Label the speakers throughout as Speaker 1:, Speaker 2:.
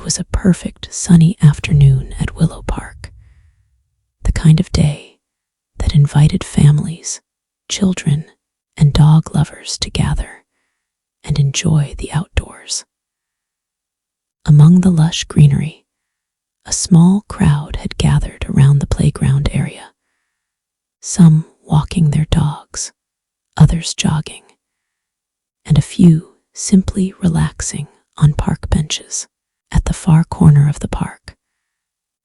Speaker 1: was a perfect sunny afternoon at Willow Park, the kind of day that invited families, children, and dog lovers to gather and enjoy the outdoors. Among the lush greenery, a small crowd had gathered around the playground area, some walking their dogs, others jogging, and a few simply relaxing on park benches at the far corner of the park,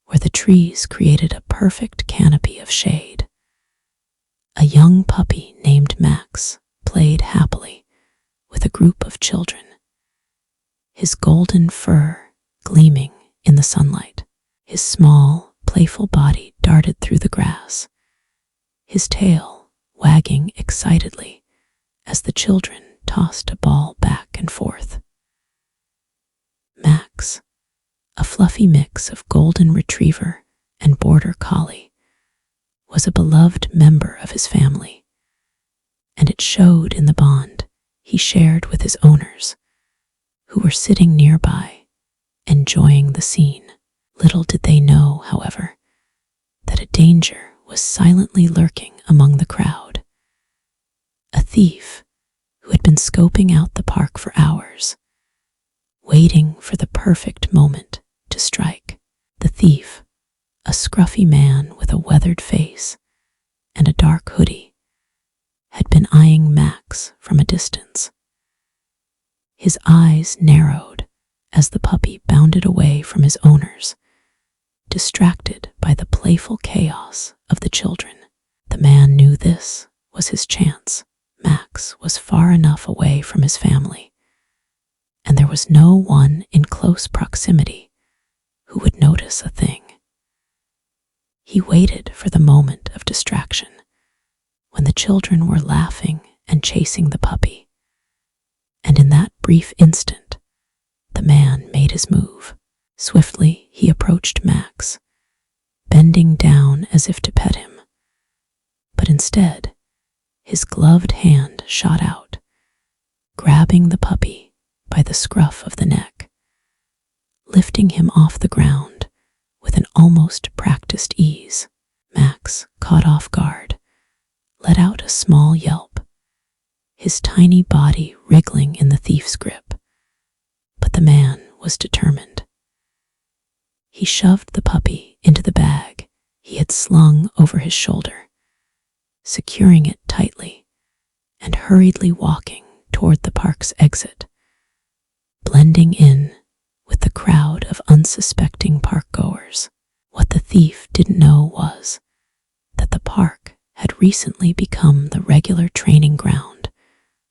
Speaker 1: where the trees created a perfect canopy of shade. A young puppy named Max played happily with a group of children, his golden fur gleaming in the sunlight. His small, playful body darted through the grass, his tail wagging excitedly as the children tossed a ball back and forth. Max, a fluffy mix of golden retriever and border collie, was a beloved member of his family, and it showed in the bond he shared with his owners, who were sitting nearby, enjoying the scene. Little did they know, however, that a danger was silently lurking among the crowd. A thief who had been scoping out the park for hours, waiting for the perfect moment to strike. The thief, a scruffy man with a weathered face and a dark hoodie, had been eyeing Max from a distance. His eyes narrowed as the puppy bounded away from his owners, distracted by the playful chaos of the children. The man knew this was his chance. Max was far enough away from his family, and there was no one in close proximity who would notice a thing. He waited for the moment of distraction, when the children were laughing and chasing the puppy, and in that brief instant, the man made his move. Swiftly, he approached Max, bending down as if to pet him. But instead, his gloved hand shot out, grabbing the puppy by the scruff of the neck, lifting him off the ground with an almost practiced ease. Max, caught off guard, let out a small yelp, his tiny body wriggling in the thief's grip. But the man was determined. He shoved the puppy into the bag he had slung over his shoulder, securing it tightly and hurriedly walking toward the park's exit, blending in with the crowd of unsuspecting park-goers. What the thief didn't know was that the park had recently become the regular training ground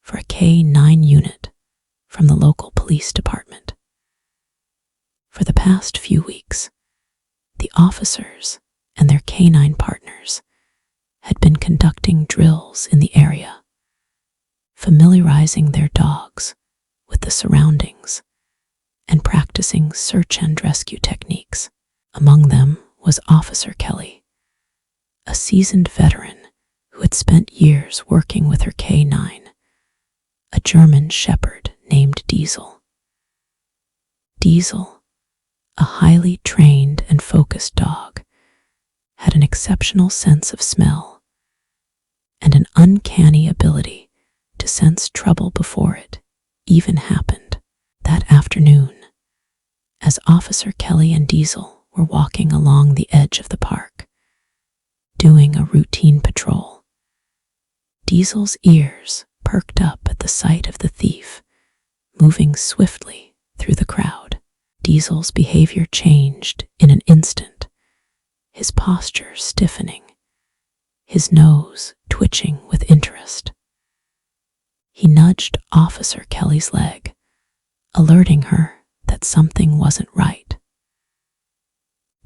Speaker 1: for a Canine unit from the local police department. For the past few weeks, the officers and their canine partners had been conducting drills in the area, familiarizing their dogs with the surroundings and practicing search and rescue techniques. Among them was Officer Kelly, a seasoned veteran who had spent years working with her canine, a German shepherd named Diesel. Diesel, a highly trained and focused dog, had an exceptional sense of smell and an uncanny ability to sense trouble before it even happened. That afternoon, as Officer Kelly and Diesel were walking along the edge of the park, doing a routine patrol, Diesel's ears perked up at the sight of the thief moving swiftly through the crowd. Diesel's behavior changed in an instant, his posture stiffening, his nose twitching with interest. He nudged Officer Kelly's leg, alerting her that something wasn't right.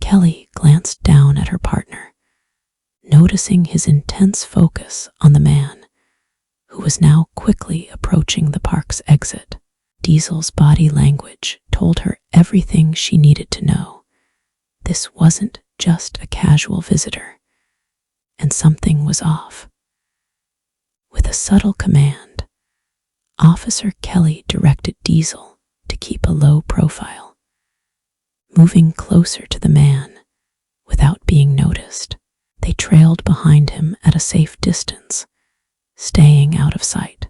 Speaker 1: Kelly glanced down at her partner, noticing his intense focus on the man, who was now quickly approaching the park's exit. Diesel's body language told her everything she needed to know. This wasn't just a casual visitor, and something was off. With a subtle command, Officer Kelly directed Diesel to keep a low profile, moving closer to the man without being noticed. They trailed behind him at a safe distance, staying out of sight.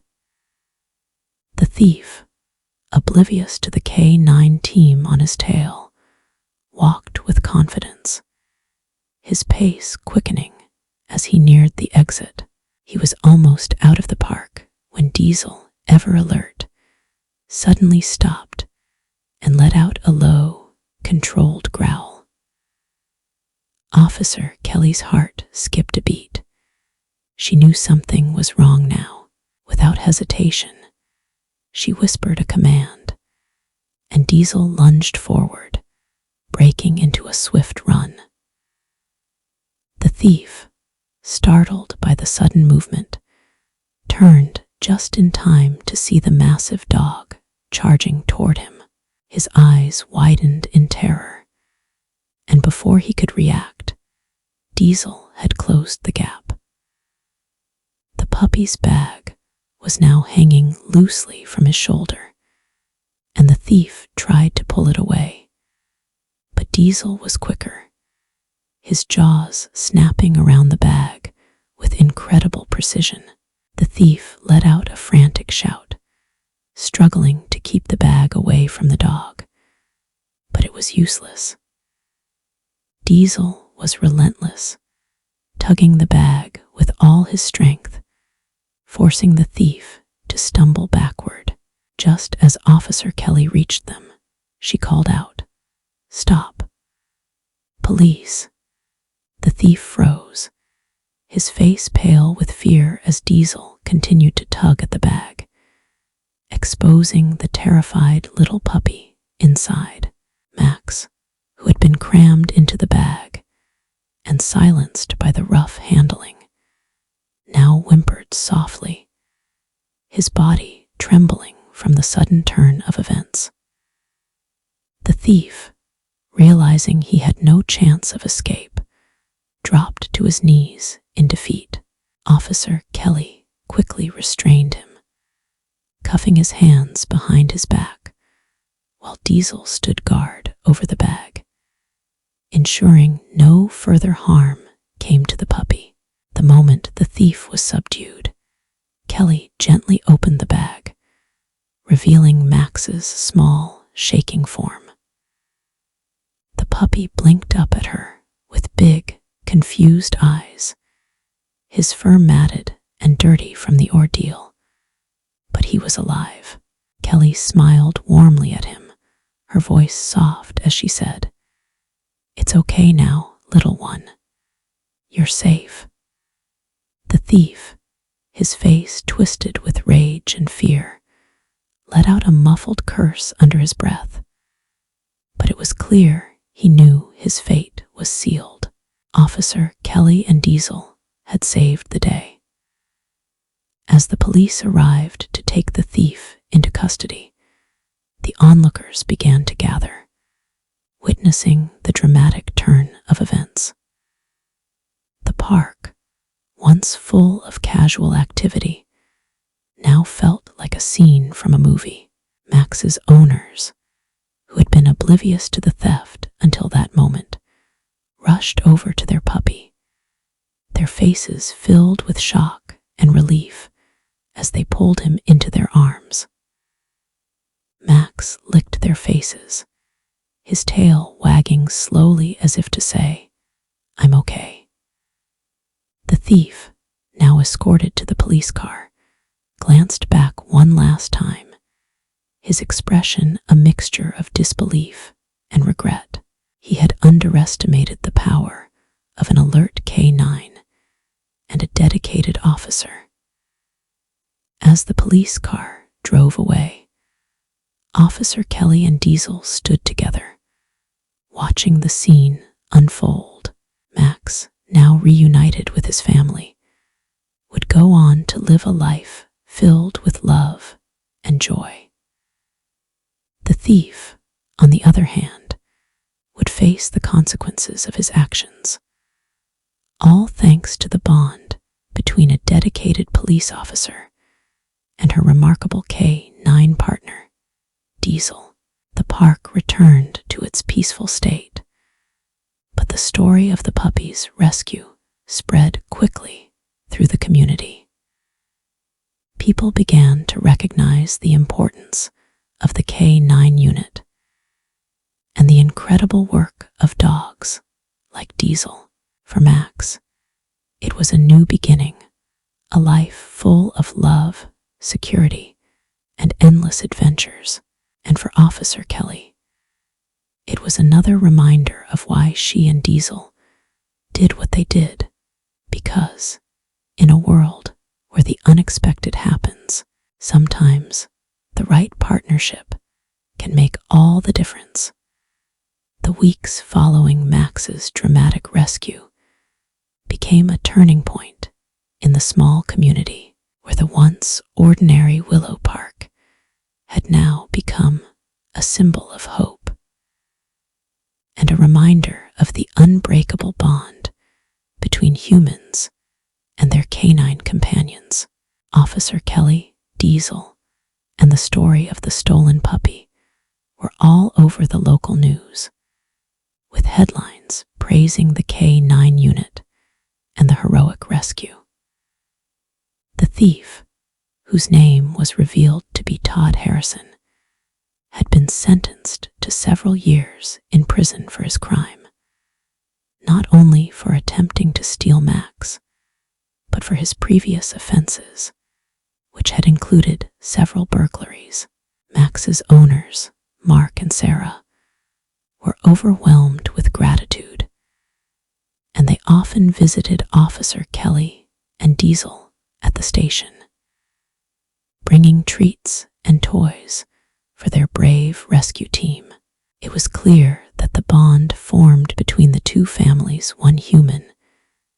Speaker 1: The thief, oblivious to the Canine team on his tail, walked with confidence, his pace quickening as he neared the exit. He was almost out of the park when Diesel, ever alert, suddenly stopped and let out a low, controlled growl. Officer Kelly's heart skipped a beat. She knew something was wrong now. Without hesitation, she whispered a command, and Diesel lunged forward, breaking into a swift run. The thief, startled by the sudden movement, turned just in time to see the massive dog charging toward him. His eyes widened in terror, and before he could react, Diesel had closed the gap. The puppy's bag was now hanging loosely from his shoulder, and the thief tried to pull it away. But Diesel was quicker, his jaws snapping around the bag with incredible precision. The thief let out a frantic shout, struggling to keep the bag away from the dog, but it was useless. Diesel was relentless, tugging the bag with all his strength, forcing the thief to stumble backward. Just as Officer Kelly reached them, she called out, "Stop! Police!" The thief froze, his face pale with fear as Diesel continued to tug at the bag, exposing the terrified little puppy inside. Max, who had been crammed into the bag and silenced by the rough handling, now whimpered softly, his body trembling from the sudden turn of events. The thief, realizing he had no chance of escape, dropped to his knees in defeat. Officer Kelly quickly restrained him, cuffing his hands behind his back, while Diesel stood guard over the bag, ensuring no further harm came to the puppy. The moment the thief was subdued, Kelly gently opened the bag, revealing Max's small, shaking form. The puppy blinked up at her with big, confused eyes, his fur matted and dirty from the ordeal, but he was alive. Kelly smiled warmly at him, her voice soft as she said, "It's okay now, little one. You're safe." The thief, his face twisted with rage and fear, let out a muffled curse under his breath, but it was clear he knew his fate was sealed. Officer Kelly and Diesel had saved the day. As the police arrived to take the thief into custody, the onlookers began to gather, witnessing the dramatic turn of events. The park, once full of casual activity, now felt like a scene from a movie. Max's owners, who had been oblivious to the theft until that moment, rushed over to their puppy, their faces filled with shock and relief as they pulled him into their arms. Max licked their faces, his tail wagging slowly as if to say, "I'm okay." The thief, now escorted to the police car, glanced back one last time, his expression a mixture of disbelief and regret. He had underestimated the power of an alert Canine and a dedicated officer. As the police car drove away, Officer Kelly and Diesel stood together, watching the scene unfold. Max, now reunited with his family, would go on to live a life filled with love and joy. The thief, on the other hand, would face the consequences of his actions, all thanks to the bond between a dedicated police officer and her remarkable Canine partner, Diesel. the park returned to its peaceful state. But the story of the puppy's rescue spread quickly through the community. People began to recognize the importance of the Canine unit and the incredible work of dogs like Diesel. For Max, it was a new beginning, a life full of love, security, and endless adventures. And for Officer Kelly, it was another reminder of why she and Diesel did what they did, because in a world where the unexpected happens, sometimes the right partnership can make all the difference. The weeks following Max's dramatic rescue became a turning point in the small community where the once ordinary Willow Park had now become a symbol of hope and a reminder of the unbreakable bond between humans and their canine companions. Officer Kelly, Diesel, and the story of the stolen puppy were all over the local news, with headlines praising the Canine unit and the heroic rescue. The thief, whose name was revealed to be Todd Harrison, had been sentenced to several years in prison for his crime, not only for attempting to steal Max, but for his previous offenses, which had included several burglaries. Max's owners, Mark and Sarah, were overwhelmed with gratitude, and they often visited Officer Kelly and Diesel at the station, bringing treats and toys for their brave rescue team. It was clear that the bond formed between the two families, one human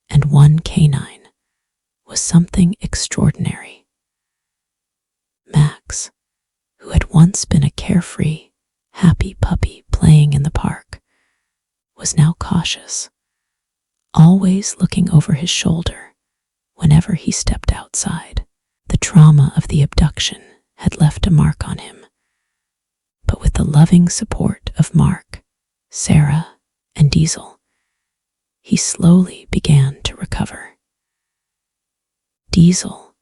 Speaker 1: and one canine, was something extraordinary. Max, who had once been a carefree, happy puppy playing in the park, was now cautious, always looking over his shoulder whenever he stepped outside. The trauma of the abduction had left a mark on him, but with the loving support of Mark, Sarah, and Diesel, he slowly began to recover. Diesel,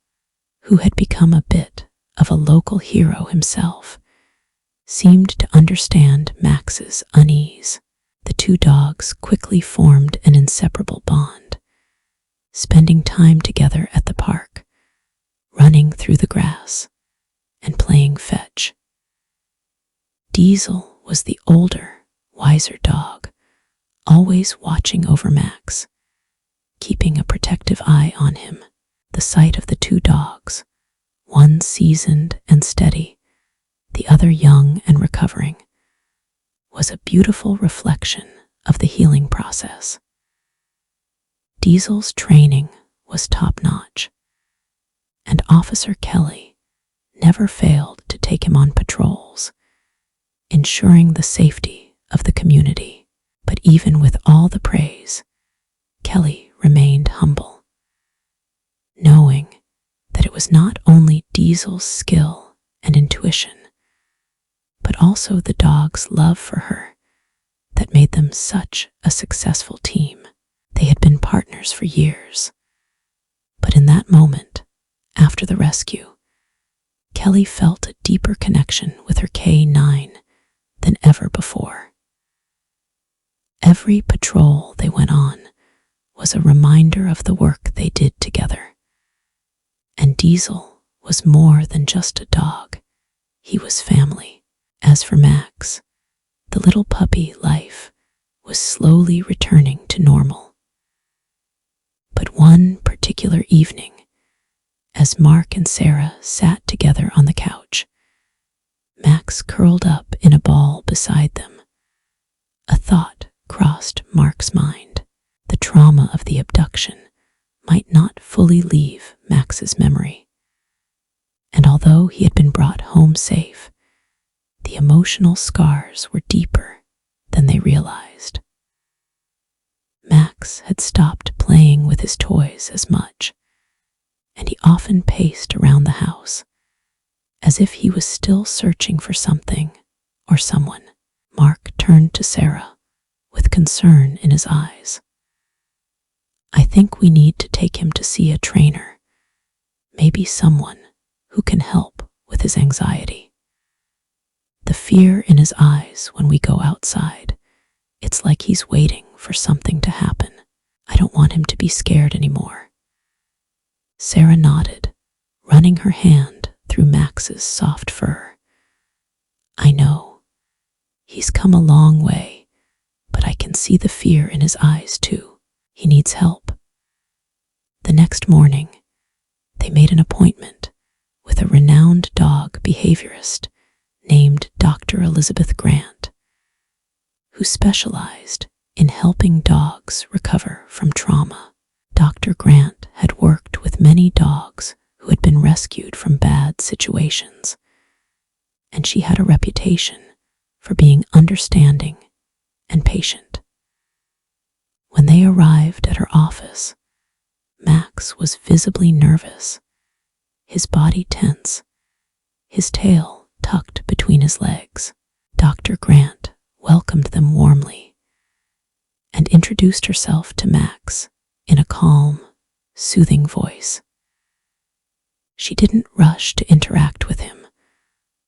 Speaker 1: who had become a bit of a local hero himself, seemed to understand Max's unease. The two dogs quickly formed an inseparable bond, spending time together at the park, running through the grass, and playing fetch. Diesel was the older, wiser dog, always watching over Max, keeping a protective eye on him. The sight of the two dogs, one seasoned and steady, the other young and recovering, was a beautiful reflection of the healing process. Diesel's training was top-notch, and Officer Kelly never failed to take him on patrols, ensuring the safety of the community. But even with all the praise, Kelly remained humble, knowing that it was not only Diesel's skill and intuition, but also the dog's love for her that made them such a successful team. They had been partners for years, but in that moment, after the rescue, Kelly felt a deeper connection with her Canine than ever before. Every patrol they went on was a reminder of the work they did together. And Diesel was more than just a dog. He was family. As for Max, the little puppy life was slowly returning to normal. But one particular evening, as Mark and Sarah sat together on the couch, Max curled up in a ball beside them. A thought crossed Mark's mind. The trauma of the abduction might not fully leave Max's memory, and although he had been brought home safe, the emotional scars were deeper than they realized. Max had stopped playing with his toys as much, and he often paced around the house as if he was still searching for something or someone. Mark turned to Sarah with concern in his eyes. I think we need to take him to see a trainer, maybe someone who can help with his anxiety. The fear in his eyes when we go outside, it's like he's waiting for something to happen. I don't want him to be scared anymore. Sarah nodded, running her hand through Max's soft fur. I know. He's come a long way, but I can see the fear in his eyes too. He needs help. The next morning, they made an appointment with a renowned dog behaviorist named Dr. Elizabeth Grant, who specialized in helping dogs recover from trauma. Dr. Grant had worked with many dogs who had been rescued from bad situations, and she had a reputation for being understanding and patient. When they arrived at her office, Max was visibly nervous, his body tense, his tail tucked between his legs. Dr. Grant welcomed them warmly and introduced herself to Max in a calm, soothing voice. She didn't rush to interact with him,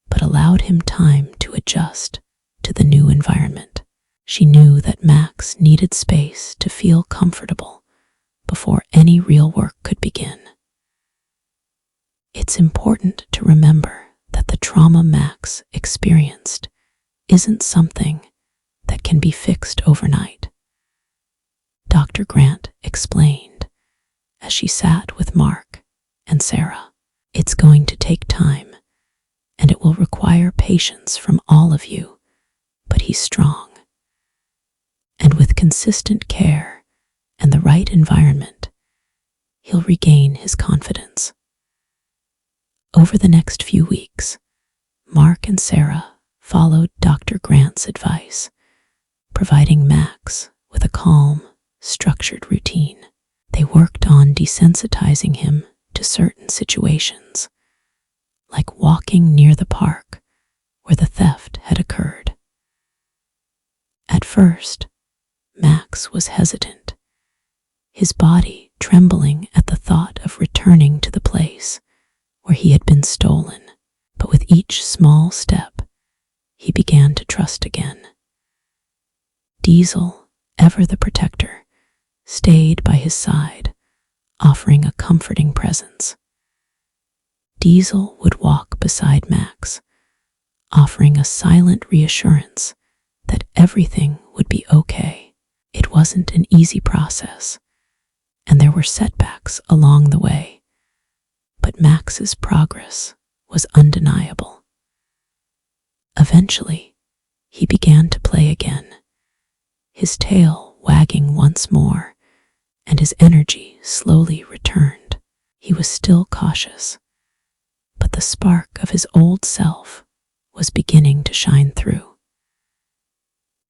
Speaker 1: but allowed him time to adjust to the new environment. She knew that Max needed space to feel comfortable before any real work could begin. It's important to remember that the trauma Max experienced isn't something that can be fixed overnight, Dr. Grant explained as she sat with Mark and Sarah. It's going to take time, and it will require patience from all of you, but he's strong. And with consistent care and the right environment, he'll regain his confidence. Over the next few weeks, Mark and Sarah followed Dr. Grant's advice, providing Max with a calm, structured routine. They worked on desensitizing him to certain situations, like walking near the park where the theft had occurred. At first, Max was hesitant, his body trembling at the thought of returning to the place where he had been stolen. But with each small step, he began to trust again. Diesel, ever the protector, stayed by his side, offering a comforting presence. Diesel would walk beside Max, offering a silent reassurance that everything would be okay. It wasn't an easy process, and there were setbacks along the way, but Max's progress was undeniable. Eventually, he began to play again, his tail wagging once more, and his energy slowly returned. He was still cautious, but the spark of his old self was beginning to shine through.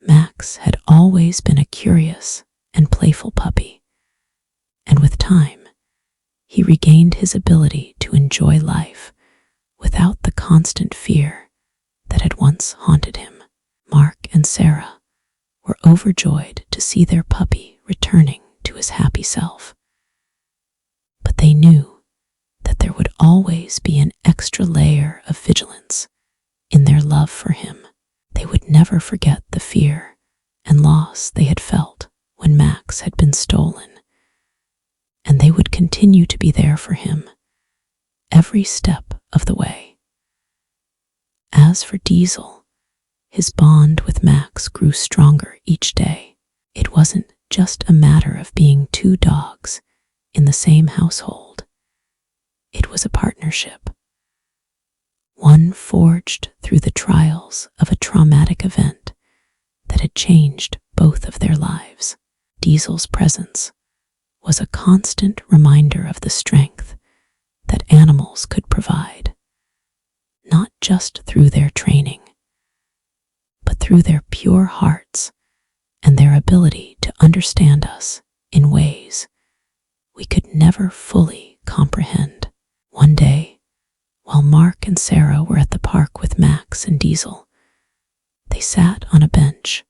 Speaker 1: Max had always been a curious and playful puppy, and with time, he regained his ability to enjoy life without the constant fear that had once haunted him. Mark and Sarah were overjoyed to see their puppy returning to his happy self. But they knew that there would always be an extra layer of vigilance in their love for him. They would never forget the fear and loss they had felt when Max had been stolen, and they would continue to be there for him every step of the way. As for Diesel, his bond with Max grew stronger each day. It wasn't just a matter of being two dogs in the same household. It was a partnership, one forged through the trials of a traumatic event that had changed both of their lives. Diesel's presence was a constant reminder of the strength that animals could provide, not just through their training, but through their pure hearts and their ability to understand us in ways we could never fully comprehend. One day, while Mark and Sarah were at the park with Max and Diesel, They sat on a bench,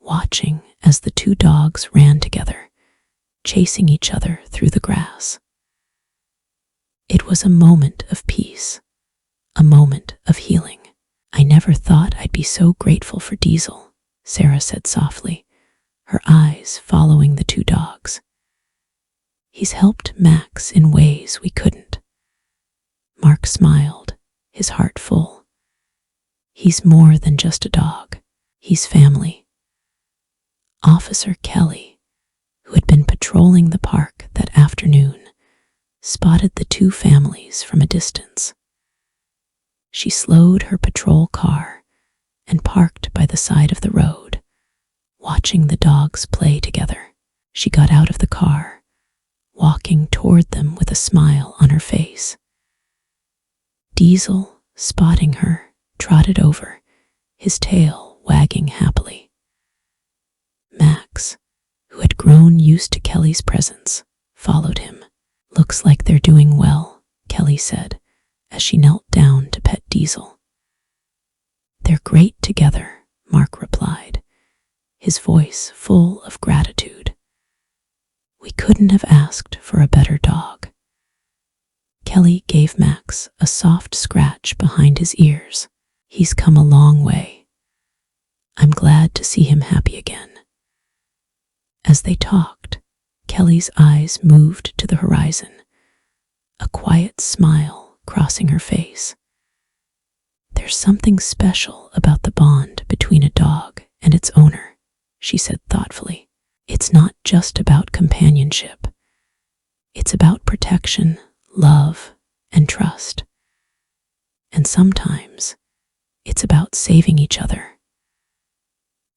Speaker 1: watching as the two dogs ran together, chasing each other through the grass. It was a moment of peace, a moment of healing. "I never thought I'd be so grateful for Diesel," Sarah said softly, her eyes following the two dogs. "He's helped Max in ways we couldn't." Mark smiled, his heart full. "He's more than just a dog. He's family." Officer Kelly, who had been patrolling the park that afternoon, spotted the two families from a distance. She slowed her patrol car and parked by the side of the road, watching the dogs play together. She got out of the car, walking toward them with a smile on her face. Diesel, spotting her, trotted over, his tail wagging happily. Max, who had grown used to Kelly's presence, followed him. "Looks like they're doing well," Kelly said, as she knelt down to pet Diesel. "They're great together," Mark replied, his voice full of gratitude. "We couldn't have asked for a better dog." Kelly gave Max a soft scratch behind his ears. "He's come a long way. I'm glad to see him happy again." As they talked, Kelly's eyes moved to the horizon, a quiet smile crossing her face. "There's something special about the bond between a dog and its owner," she said thoughtfully. "It's not just about companionship. It's about protection, love, and trust. And sometimes it's about saving each other."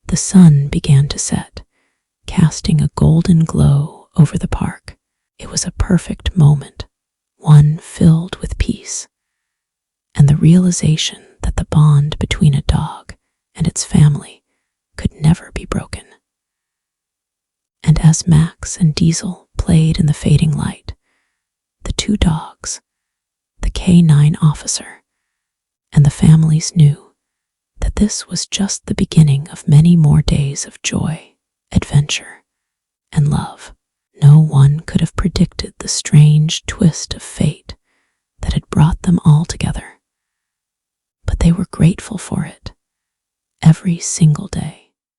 Speaker 1: The sun began to set, casting a golden glow over the park. It was a perfect moment, one filled with peace, and the realization that the bond between a dog and its family could never be broken. And as Max and Diesel played in the fading light, the two dogs, the Canine officer, and the families knew that this was just the beginning of many more days of joy, adventure, and love. No one could have predicted the strange twist of fate that had brought them all together, but they were grateful for it every single day.